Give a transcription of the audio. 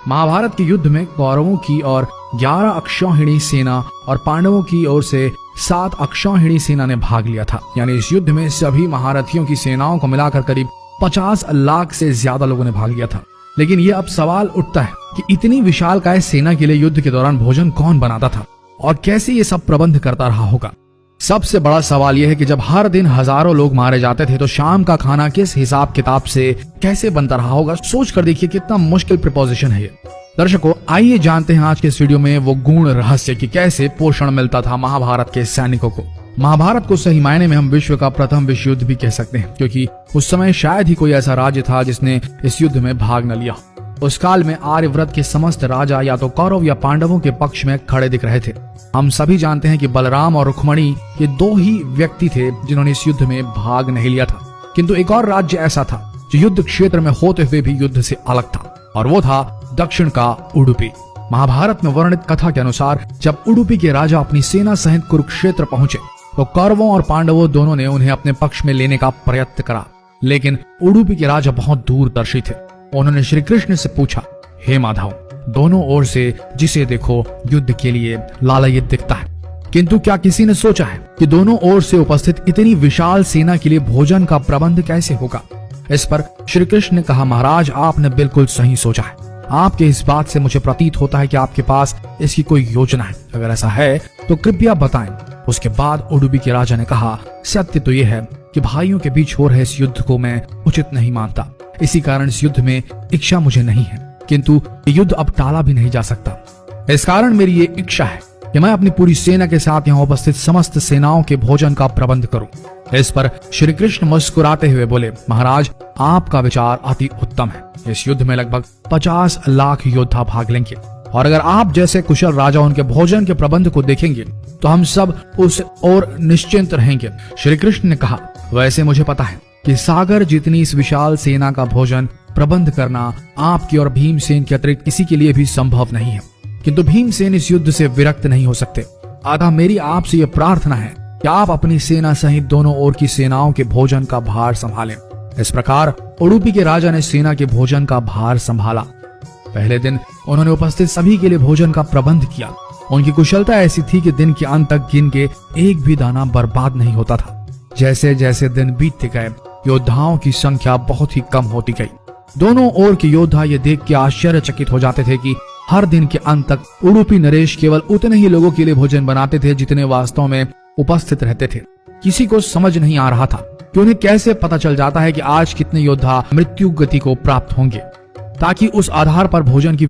महाभारत के युद्ध में कौरवों की और 11 अक्षौहिणी सेना और पांडवों की ओर से 7 अक्षौहिणी सेना ने भाग लिया था। यानी इस युद्ध में सभी महारथियों की सेनाओं को मिलाकर करीब 50 लाख से ज्यादा लोगों ने भाग लिया था। लेकिन ये अब सवाल उठता है कि इतनी विशालकाय सेना के लिए युद्ध के दौरान भोजन कौन बनाता था और कैसे ये सब प्रबंध करता रहा होगा। सबसे बड़ा सवाल यह है कि जब हर दिन हजारों लोग मारे जाते थे तो शाम का खाना किस हिसाब किताब से कैसे बनता रहा होगा। सोच कर देखिए कितना मुश्किल प्रिपोजिशन है ये। दर्शकों, आइए जानते हैं आज के इस वीडियो में वो गूढ़ रहस्य कि कैसे पोषण मिलता था महाभारत के सैनिकों को। महाभारत को सही मायने में हम विश्व का प्रथम विश्व युद्ध भी कह सकते हैं, क्योंकि उस समय शायद ही कोई ऐसा राज्य था जिसने इस युद्ध में भाग न लिया। उस काल में आर्यव्रत के समस्त राजा या तो कौरव या पांडवों के पक्ष में खड़े दिख रहे थे। हम सभी जानते हैं कि बलराम और रुक्मणी ये 2 ही व्यक्ति थे जिन्होंने इस युद्ध में भाग नहीं लिया था। किंतु एक और राज्य ऐसा था जो युद्ध क्षेत्र में होते हुए भी युद्ध से अलग था, और वो था दक्षिण का उडुपी। महाभारत में वर्णित कथा के अनुसार जब उडुपी के राजा अपनी सेना सहित कुरुक्षेत्र पहुंचे तो कौरवों और पांडवों दोनों ने उन्हें अपने पक्ष में लेने का प्रयत्न करा। लेकिन उडुपी के राजा बहुत दूरदर्शी थे। उन्होंने श्री कृष्ण से पूछा, हे माधव, दोनों ओर से जिसे देखो युद्ध के लिए लालायित दिखता है, किंतु क्या किसी ने सोचा है कि दोनों ओर से उपस्थित इतनी विशाल सेना के लिए भोजन का प्रबंध कैसे होगा। इस पर श्री कृष्ण ने कहा, महाराज, आपने बिल्कुल सही सोचा है। आपके इस बात से मुझे प्रतीत होता है कि आपके पास इसकी कोई योजना है। अगर ऐसा है तो कृपया बताएं। उसके बाद उडुपी के राजा ने कहा, सत्य तो यह है कि भाइयों के बीच हो रहे इस युद्ध को मैं उचित नहीं मानता। इसी कारण इस युद्ध में इच्छा मुझे नहीं है, किंतु ये युद्ध अब टाला भी नहीं जा सकता। इस कारण मेरी ये इच्छा है कि मैं अपनी पूरी सेना के साथ यहाँ उपस्थित समस्त सेनाओं के भोजन का प्रबंध करूं। इस पर श्री कृष्ण मुस्कुराते हुए बोले, महाराज, आपका विचार अति उत्तम है। इस युद्ध में लगभग 50 लाख योद्धा भाग लेंगे, और अगर आप जैसे कुशल राजा उनके भोजन के प्रबंध को देखेंगे तो हम सब उस ओर निश्चिंत रहेंगे। श्री कृष्ण ने कहा, वैसे मुझे पता है कि सागर जितनी इस विशाल सेना का भोजन प्रबंध करना आपकी और भीमसेन के अतिरिक्त किसी के लिए भी संभव नहीं है, किंतु भीमसेन इस युद्ध से विरक्त नहीं हो सकते। अतः मेरी आपसे यह प्रार्थना है कि आप अपनी सेना सहित दोनों ओर की सेनाओं के भोजन का भार संभालें। इस प्रकार उडुपी के राजा ने सेना के भोजन का भार संभाला। पहले दिन उन्होंने उपस्थित सभी के लिए भोजन का प्रबंध किया। उनकी कुशलता ऐसी थी कि दिन के अंत तक गिन के एक भी दाना बर्बाद नहीं होता था। जैसे जैसे दिन बीतते गए योद्धाओं की संख्या बहुत ही कम होती गई। दोनों ओर के योद्धा ये देख के आश्चर्यचकित हो जाते थे कि हर दिन के अंत तक उडुपी नरेश केवल उतने ही लोगों के लिए भोजन बनाते थे जितने वास्तव में उपस्थित रहते थे। किसी को समझ नहीं आ रहा था कि उन्हें कैसे पता चल जाता है कि आज कितने योद्धा मृत्यु गति को प्राप्त होंगे, ताकि उस आधार पर भोजन की